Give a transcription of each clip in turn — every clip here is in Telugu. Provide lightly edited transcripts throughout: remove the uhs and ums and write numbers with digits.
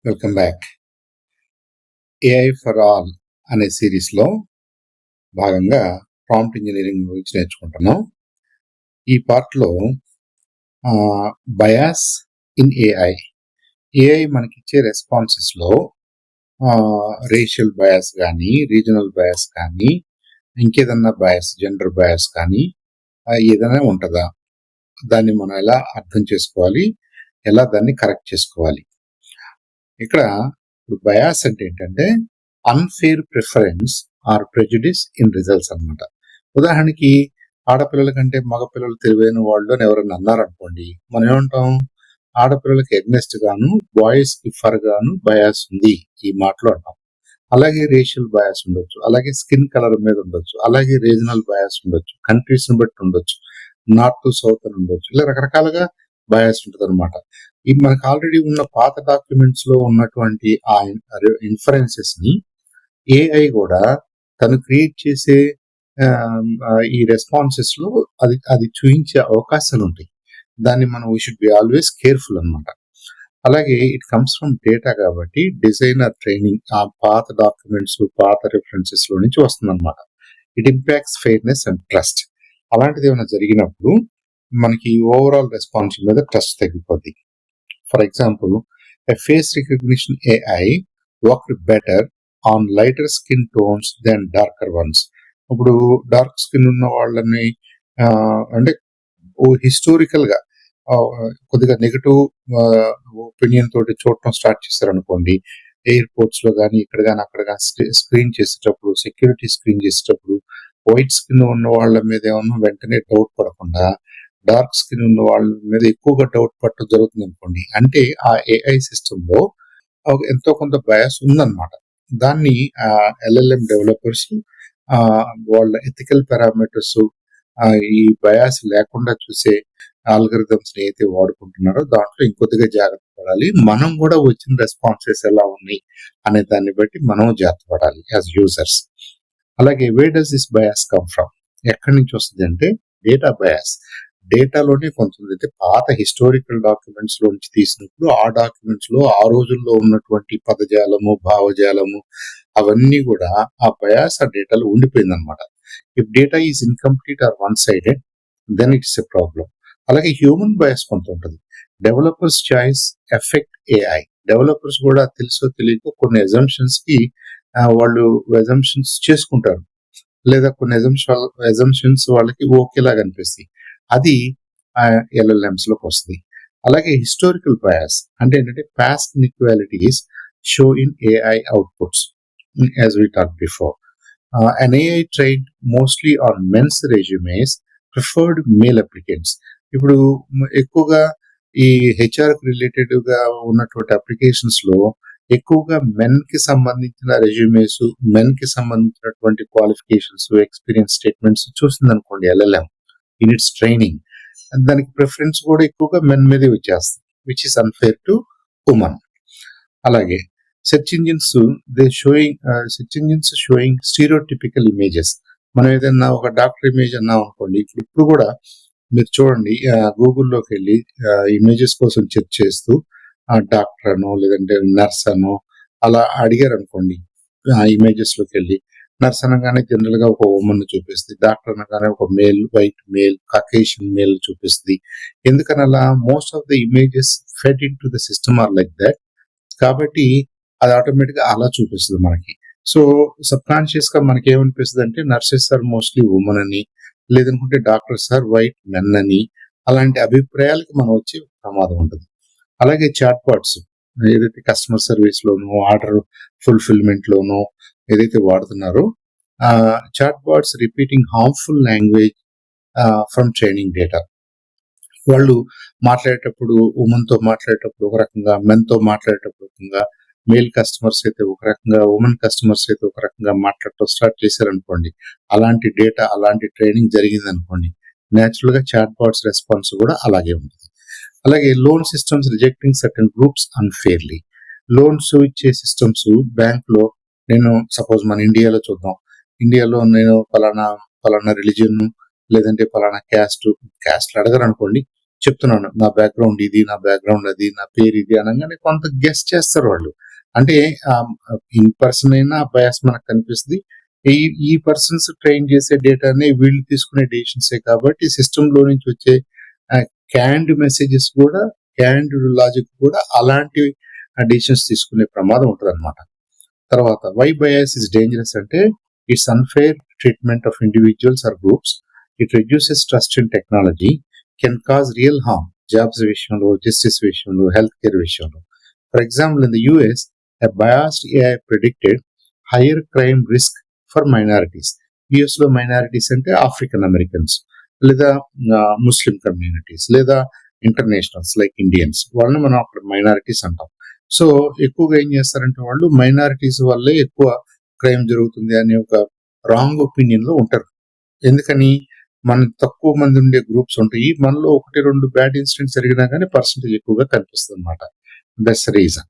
Welcome back. AI for all అనే సిరీస్లో భాగంగా ప్రాంప్ట్ ఇంజనీరింగ్ గురించి నేర్చుకుంటున్నాం. ఈ పార్ట్లో బయాస్ ఇన్ ఏఐ మనకిచ్చే రెస్పాన్సెస్లో రేషియల్ బయాస్ కానీ, రీజనల్ బయాస్ కానీ, ఇంకేదన్నా బయాస్, జెండర్ బయాస్ కానీ ఏదైనా ఉంటుందా, దాన్ని మనం ఎలా అర్థం చేసుకోవాలి, ఎలా దాన్ని కరెక్ట్ చేసుకోవాలి. ఇక్కడ బయాస్ అంటే ఏంటంటే unfair preference or prejudice in results అన్నమాట. ఉదాహరణకి ఆడపిల్లల కంటే మగపిల్లలు తెలివైన వాళ్ళు అని ఎవరైనా అన్నారనుకోండి, మనం ఏమంటాం, ఆడపిల్లలకి ఎగ్నెస్ట్ గాను బాయ్స్ కి ఫర్ గాను బయాస్ ఉంది ఈ మాటలో అంటాం. అలాగే రేషియల్ బయాస్ ఉండొచ్చు, అలాగే స్కిన్ కలర్ మీద ఉండొచ్చు, అలాగే రీజనల్ బయాస్ ఉండొచ్చు, కంట్రీస్ ని బట్టి ఉండొచ్చు, నార్త్ టు సౌత్ అని ఉండొచ్చు, ఇలా రకరకాలుగా బయాస్ ఉంటుంది అనమాట. ఈ మనకు ఆల్రెడీ ఉన్న పాత డాక్యుమెంట్స్ లో ఉన్నటువంటి ఆ ఇన్ఫరెన్సెస్ ని ఏఐ కూడా తను క్రియేట్ చేసే ఈ రెస్పాన్సెస్ లో అది చూపించే అవకాశాలు ఉంటాయి. దాన్ని మనం we should be always careful అనమాట. అలాగే ఇట్ కమ్స్ ఫ్రమ్ డేటా కాబట్టి డిజైనర్ ట్రైనింగ్ ఆ పాత డాక్యుమెంట్స్, పాత రిఫరెన్సెస్ లో నుంచి వస్తుంది అనమాట. It impacts fairness and trust. అలాంటిది ఏమైనా జరిగినప్పుడు మనకి ఓవరాల్ రెస్పాన్స్ మీద ట్రస్ట్ తగ్గిపోద్ది. For example, a face recognition AI worked better on lighter skin tones than darker ones. ఇప్పుడు డార్క్ స్కిన్ ఉన్న వాళ్ళని అంటే హిస్టోరికల్ గా కొద్దిగా నెగటివ్ ఒపీనియన్ తోటి చూడటం స్టార్ట్ చేశారనుకోండి, ఎయిర్పోర్ట్స్ లో కానీ ఇక్కడ కానీ అక్కడ కానీ స్క్రీన్ చేసేటప్పుడు, సెక్యూరిటీ స్క్రీన్ చేసేటప్పుడు వైట్ స్కిన్ ఉన్న వాళ్ళ మీద ఏమన్నా వెంటనే డౌట్ పడకుండా డార్క్ స్కిన్ ఉన్న వాళ్ళ మీద ఎక్కువగా డౌట్ పట్టడం జరుగుతుంది అనుకోండి, అంటే ఆ ఏఐ సిస్టమ్ లో ఎంతో కొంత బయాస్ ఉందన్నమాట. దాన్ని ఎల్ఎల్ఎం డెవలపర్స్ వాళ్ళ ఎథికల్ పారామీటర్స్, ఈ బయాస్ లేకుండా చూసే ఆల్గరిథమ్స్ ని అయితే వాడుకుంటున్నారో దాంట్లో ఇంకొద్దిగా జాగ్రత్త పడాలి. మనం కూడా వచ్చిన రెస్పాన్సెస్ ఎలా ఉన్నాయి అనే దాన్ని బట్టి మనం జాగ్రత్త పడాలి యాజ్ యూజర్స్. అలాగే where does this bias come from, ఎక్కడి నుంచి వస్తుంది అంటే డేటా బయాస్. డేటాలోనే కొంత అయితే పాత హిస్టారికల్ డాక్యుమెంట్స్ లో నుంచి తీసినప్పుడు ఆ డాక్యుమెంట్స్ లో ఆ రోజుల్లో ఉన్నటువంటి పదజాలము, భావజాలము అవన్నీ కూడా ఆ బయాస్ ఆ డేటాలో ఉండిపోయింది అనమాట. If data is incomplete or one sided then it's a problem. అలాగే హ్యూమన్ బయాస్ కొంత ఉంటుంది. Developers choice effect AI. Developers కూడా తెలుసో తెలియకో కొన్ని ఎజంప్షన్స్ కి వాళ్ళు ఎజంప్షన్స్ చేసుకుంటారు, లేదా కొన్ని ఎజంప్షన్స్ వాళ్ళకి ఓకేలాగా అనిపిస్తాయి. అది ఎల్ఎల్ఎంస్ లోకి వస్తుంది. అలాగే హిస్టారికల్ బయాస్ అంటే ఏంటంటే past inequalities show in AI outputs as we talk before. an AI trained mostly on men's resumes preferred male applicants. ఇప్పుడు ఎక్కువగా ఈ హెచ్ఆర్ రిలేటెడ్ గా ఉన్నటువంటి అప్లికేషన్స్ లో ఎక్కువగా మెన్ కి సంబంధించిన రెజ్యూమేస్, మెన్ కి సంబంధించినటువంటి క్వాలిఫికేషన్స్, ఎక్స్పీరియన్స్ స్టేట్మెంట్స్ చూస్తుంది అనుకోండి ఎల్ఎల్ఎం ఇన్ ఇట్స్ ట్రైనింగ్, దానికి ప్రిఫరెన్స్ కూడా ఎక్కువగా మెన్ మీదే వచ్చేస్తుంది, which is unfair to women. అలాగే search engines showing stereotypical images. మనం ఏదైనా ఒక డాక్టర్ ఇమేజ్ అన్నాం అనుకోండి, ఇప్పుడు కూడా మీరు చూడండి, గూగుల్లోకి వెళ్ళి ఇమేజెస్ కోసం చెక్ చేస్తూ డాక్టర్ అనో లేదంటే నర్స్ అనో అలా అడిగారు అనుకోండి, ఇమేజెస్ లోకి వెళ్ళి నర్స్ అనగానే జనరల్ గా ఒక ఉమెన్ చూపిస్తుంది, డాక్టర్ అనగానే ఒక male, white male, Caucasian male చూపిస్తుంది. ఎందుకని అలా? Most of the images fed into the system are like that. కాబట్టి అది ఆటోమేటిక్ గా అలా చూపిస్తుంది మనకి. సో సబ్ కాన్షియస్ గా మనకి ఏమనిపిస్తుంది అంటే నర్సెస్ ఆర్ మోస్ట్లీ ఉమెన్ అని, లేదనుకుంటే డాక్టర్స్ ఆర్ వైట్ మెన్ అని, అలాంటి అభిప్రాయాలకి మనం వచ్చే ప్రమాదం ఉంటుంది. అలాగే చాట్ బాట్స్ ఏదైతే కస్టమర్ సర్వీస్ లోనో, ఆర్డర్ ఫుల్ఫిల్మెంట్ లోనో ఏదైతే వాడుతున్నారో, chat bots repeating harmful language from training data. వాళ్ళు మాట్లాడేటప్పుడు ఉమెన్ తో మాట్లాడేటప్పుడు ఒక రకంగా, మెన్ తో మాట్లాడేటప్పుడు ఒక రకంగా, మేల్ కస్టమర్స్ అయితే ఒక రకంగా, ఉమెన్ కస్టమర్స్ అయితే ఒక రకంగా మాట్లాడటం స్టార్ట్ చేశారనుకోండి, అలాంటి డేటా, అలాంటి ట్రైనింగ్ జరిగింది అనుకోండి, న్యాచురల్ గా చాట్ బాట్స్ రెస్పాన్స్ కూడా అలాగే ఉంటుంది. అలాగే loan systems rejecting certain groups unfairly. Loans ఇచ్చే సిస్టమ్స్ బ్యాంక్ లో, నేను సపోజ్ మన ఇండియాలో చూద్దాం, ఇండియాలో నేను పలానా రిలీజియన్ లేదంటే పలానా క్యాస్ట్ అడగరు అనుకోండి, చెప్తున్నాను, నా బ్యాక్గ్రౌండ్ ఇది, నా బ్యాక్గ్రౌండ్ అది, నా పేరు ఇది అనగానే కొంత గెస్ చేస్తారు వాళ్ళు. అంటే ఇన్ పర్సన్ అయినా బయాస్ మనకు కనిపిస్తుంది. ఈ ఈ పర్సన్స్ ట్రైన్ చేసే డేటానే వీళ్ళు తీసుకునే డెసిషన్సే కాబట్టి సిస్టమ్ లో నుంచి వచ్చే క్యాండ్ మెసేజెస్ కూడా, క్యాండ్ లాజిక్ కూడా అలాంటి డెసిషన్స్ తీసుకునే ప్రమాదం ఉంటుంది అనమాట. తర్వాత వై బయాస్ ఇస్ డేంజరస్ అంటే it's unfair treatment of individuals or groups, it reduces trust in technology, can cause real harm jobs విషయంలో, జస్టిస్ విషయంలో, హెల్త్ కేర్ విషయంలో. For example in the US a biased AI predicted higher crime risk for minorities. US లో మైనారిటీస్ అంటే ఆఫ్రికన్ అమెరికన్స్, లేదా ముస్లిం కమ్యూనిటీస్, లేదా ఇంటర్నేషనల్స్ లైక్ ఇండియన్స్, వాళ్ళని మనం అక్కడ మైనారిటీస్ అంటాం. సో ఎక్కువగా ఏం చేస్తారంటే వాళ్ళు మైనారిటీస్ వల్లే ఎక్కువ క్రైమ్ జరుగుతుంది అనే ఒక రాంగ్ ఒపీనియన్ లో ఉంటారు. ఎందుకని, మన తక్కువ మంది ఉండే గ్రూప్స్ ఉంటాయి, మనలో 1-2 బ్యాడ్ ఇన్సిడెంట్స్ జరిగినా కానీ పర్సంటేజ్ ఎక్కువగా కనిపిస్తుంది అనమాట. That's reason.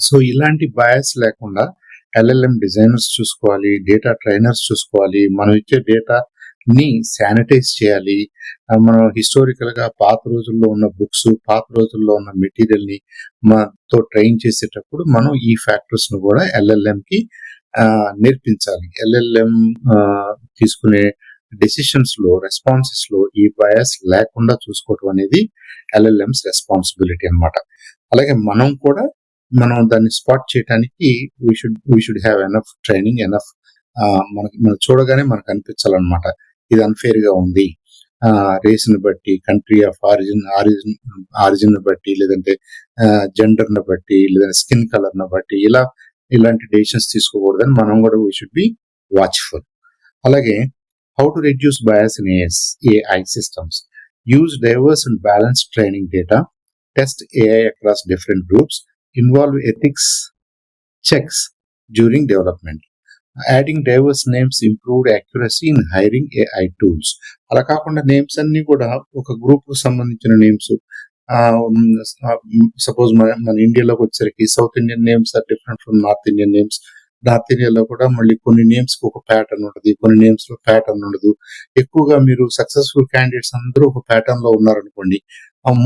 సో ఇలాంటి బయాస్ లేకుండా ఎల్ఎల్ఎం డిజైనర్స్ చూసుకోవాలి, డేటా ట్రైనర్స్ చూసుకోవాలి, మనం ఇచ్చే డేటాని శానిటైజ్ చేయాలి. మనం హిస్టారికల్ గా పాత రోజుల్లో ఉన్న బుక్స్, పాత రోజుల్లో ఉన్న మెటీరియల్ ని మనతో ట్రైన్ చేసేటప్పుడు మనం ఈ ఫ్యాక్టర్స్ ను కూడా ఎల్ఎల్ఎం కి నేర్పించాలి. ఎల్ఎల్ఎం తీసుకునే డెసిషన్స్ లో, రెస్పాన్సెస్ లో ఈ బయాస్ లేకుండా చూసుకోవటం అనేది ఎల్ఎల్ఎంస్ రెస్పాన్సిబిలిటీ అన్నమాట. అలాగే మనం కూడా దాన్ని స్పాట్ చేయడానికి we should have enough training, enough మనం చూడగానే మనకు అనిపించాలన్నమాట ఇది అన్ఫేర్ గా ఉంది. రేస్ ని బట్టి, కంట్రీ ఆఫ్ ఆరిజిన్ ని బట్టి, లేదంటే జెండర్ ని బట్టి, లేదంటే స్కిన్ కలర్ ని బట్టి ఇలాంటి డెసిషన్స్ తీసుకోకూడదని మనం కూడా వీ షుడ్ బి వాచ్ఫుల్. అలాగే how to reduce bias in AI systems, use divorce and balanced training data, test AI across different groups, involve ethics checks during development. Adding diverse names improved accuracy in hiring AI tools. అలా కాకుండా నేమ్స్ అన్ని కూడా ఒక గ్రూప్ కు సంబంధించిన నేమ్స్, సపోజ్ మన ఇండియాలోకి వచ్చేసరికి South Indian names are different from North Indian names. North ఇండియాలో కూడా మళ్ళీ కొన్ని నేమ్స్ కి ఒక ప్యాటర్న్ ఉంటుంది, కొన్ని నేమ్స్ లో ప్యాటర్న్ ఉండదు. ఎక్కువగా మీరు సక్సెస్ఫుల్ క్యాండిడేట్స్ అందరూ ఒక ప్యాటర్న్ లో ఉన్నారనుకోండి,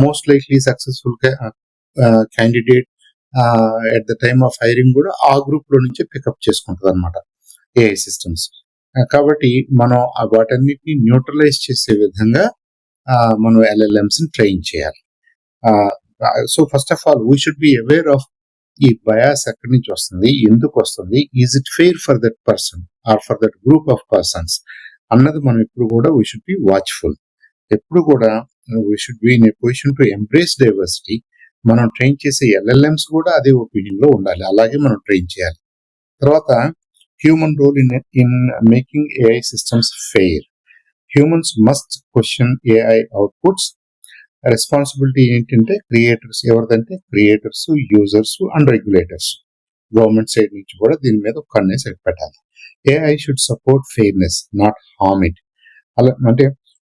most likely successful candidate at the time of hiring కూడా ఆ గ్రూప్ లో నుంచి పికప్ చేసుకుంటుంది అనమాట ఏఐ సిస్టమ్స్. కాబట్టి మనం వాటన్నిటిని న్యూట్రలైజ్ చేసే విధంగా మనం ఎల్ఎల్ఎంస్ ట్రైన్ చేయాలి. So first of all we should be aware of ఈ బయాస్ ఎక్కడి నుంచి వస్తుంది, ఎందుకు వస్తుంది, is it fair for that person are for that group of persons అన్నది మనం ఎప్పుడు కూడా వీ షుడ్ బి వాచ్ఫుల్. ఎప్పుడు కూడా we should be in a position to embrace diversity. మనం ట్రైన్ చేసే ఎల్ఎల్ఎంస్ కూడా అదే ఒపీనియన్ లో ఉండాలి, అలాగే మనం ట్రైన్ చేయాలి. తర్వాత human role in making AI systems fair. Humans must question AI outputs. Responsibility ఏంటంటే క్రియేటర్స్, ఎవరిదంటే creators, users and regulators. Government side నుంచి కూడా దీని మీద ఒక కన్నేసి పెట్టాలి. AI should support fairness, not harm it. అలా అంటే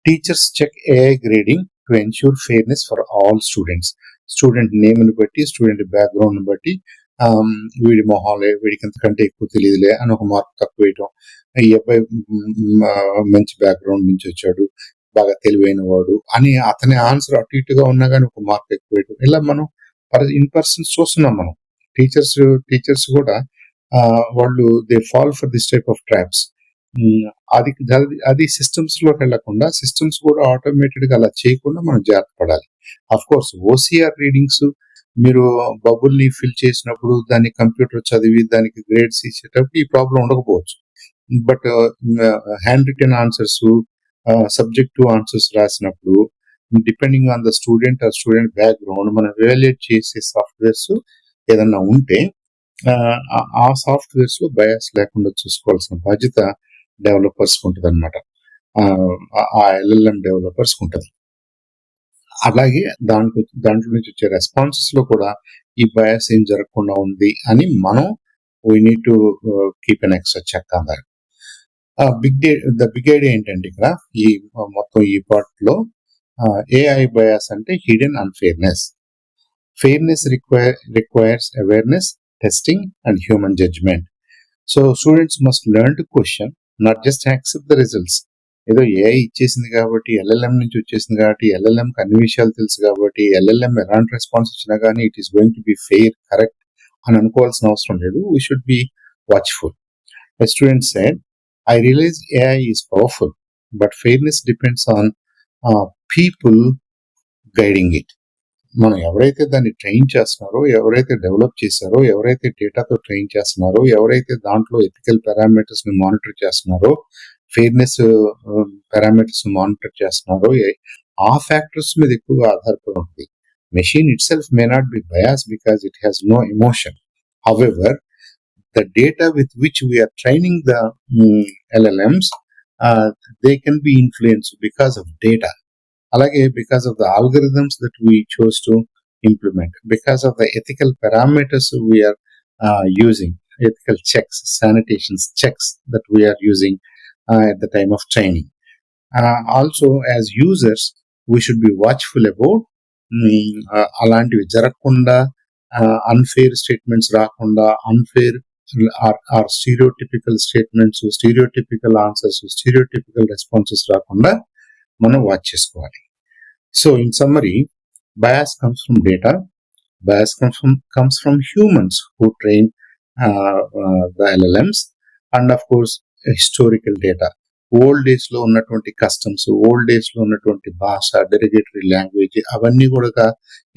teachers check AI grading to ensure fairness for all students. Student name ని బట్టి, స్టూడెంట్ బ్యాక్గ్రౌండ్ ని బట్టి, వీడి మొహాలే, వీడికి అంతకంటే ఎక్కువ తెలియదులే అని ఒక మార్క్ తక్కువ వేయటం, ఈ అబ్బాయి మంచి బ్యాక్గ్రౌండ్ నుంచి వచ్చాడు, బాగా తెలివైన వాడు అని అతని ఆన్సర్ అటు ఇటుగా ఉన్నా కానీ ఒక మార్క్ ఎక్కువ వేయటం, ఇలా మనం ఇన్ పర్సన్స్ చూస్తున్నాం. మనం టీచర్స్ కూడా వాళ్ళు they fall for this type of traps. అది సిస్టమ్స్ లోకి వెళ్లకుండా, సిస్టమ్స్ కూడా ఆటోమేటెడ్ గా అలా చేయకుండా మనం జాగ్రత్త పడాలి. అఫ్ కోర్స్ ఓసిఆర్ రీడింగ్స్ మీరు బబుల్ ని ఫిల్ చేసినప్పుడు దాన్ని కంప్యూటర్ చదివి దానికి గ్రేడ్స్ ఇచ్చేటప్పుడు ఈ ప్రాబ్లం ఉండకపోవచ్చు. But hand written answers, subjective answers రాసినప్పుడు డిపెండింగ్ ఆన్ ద స్టూడెంట్ ఆ స్టూడెంట్ బ్యాక్గ్రౌండ్ మనం ఎవాల్యుయేట్ చేసే సాఫ్ట్వేర్స్ ఏదన్నా ఉంటే ఆ సాఫ్ట్వేర్స్ లో బయాస్ లేకుండా చూసుకోవాల్సిన బాధ్యత డెవలపర్స్ ఉంటుంది అనమాట, ఆ ఎల్ఎల్ఎం డెవలపర్స్ ఉంటుంది. అలాగే దాంట్లో నుంచి వచ్చే రెస్పాన్సెస్ లో కూడా ఈ బయాస్ ఏం జరగకుండా ఉంది అని మనం we need to keep an extra check on that. Big idea ఏంటంటే ఇక్కడ ఈ మొత్తం ఈ పార్ట్ లో ఏఐ బయాస్ అంటే hidden unfairness. Fairness requires awareness, testing and human judgment. So students must learn to question, not just accept the results. ఏదో ఏఐ ఇచ్చేసింది కాబట్టి, ఎల్ఎల్ఎం నుంచి వచ్చేసింది కాబట్టి, ఎల్ఎల్ఎంకి అన్ని విషయాలు తెలుసు కాబట్టి, ఎల్ఎల్ఎం ఎలాంటి రెస్పాన్స్ ఇచ్చినా కానీ it is going to be fair, correct అని అనుకోవాల్సిన అవసరం లేదు. We should be watchful. A student said, I realize AI is powerful, but fairness depends on people guiding it. మనం ఎవరైతే దాన్ని ట్రైన్ చేస్తున్నారో, ఎవరైతే డెవలప్ చేశారో, ఎవరైతే డేటాతో ట్రైన్ చేస్తున్నారో, ఎవరైతే దాంట్లో ఎథికల్ పారామీటర్స్ ని మానిటర్ చేస్తున్నారో, ఫెయిర్నెస్ పారామీటర్స్ ని మానిటర్ చేస్తున్నారో, ఆ ఫ్యాక్టర్స్ మీద ఎక్కువగా ఆధారపడి ఉంటుంది. Machine itself may not be bias because it has no emotion. However, the data with which we are training the LLMs, they can be influenced because of data. Alage, because of the algorithms that we chose to implement, because of the ethical parameters we are using, ethical checks, sanitation checks that we are using at the time of training. Also, as users, we should be watchful about alantivi jarakunda, unfair statements rakunda, unfair or stereotypical statements, stereotypical answers, stereotypical responses రాకుండా మనం వాచ్ చేసుకోవాలి. So in summary, bias comes from data, bias comes from humans who train the LLMs, and of course historical data. Old days లో ఉన్నటువంటి కస్టమ్స్, ఓల్డ్ డేస్ లో ఉన్నటువంటి భాష, డెరిగేటరీ లాంగ్వేజ్, అవన్నీ కూడా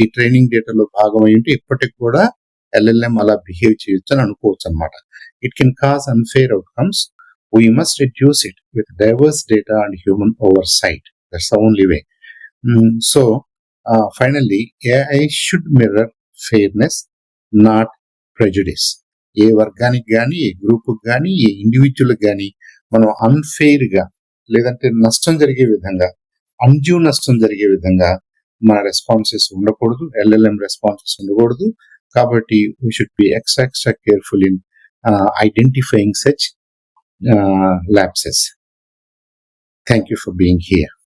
ఈ ట్రైనింగ్ డేటాలో భాగమై ఉంటే ఇప్పటికి కూడా LLM అలా బిహేవ్ చేయొచ్చు అని అనుకోవచ్చు అనమాట. It can cause unfair outcomes. We must reduce it with diverse data and human oversight. That's the only way. So finally, AI should mirror fairness, not prejudice. ఏ వర్గానికి కానీ, ఏ గ్రూప్కి కానీ, ఏ ఇండివిజువల్కి కానీ మనం అన్ఫెయిర్ గా, లేదంటే నష్టం జరిగే విధంగా, అన్డ్యూ నష్టం జరిగే విధంగా మన రెస్పాన్సెస్ ఉండకూడదు, LLM రెస్పాన్సెస్ ఉండకూడదు. కాబట్టి we should be extra careful in identifying such lapses. Thank you for being here.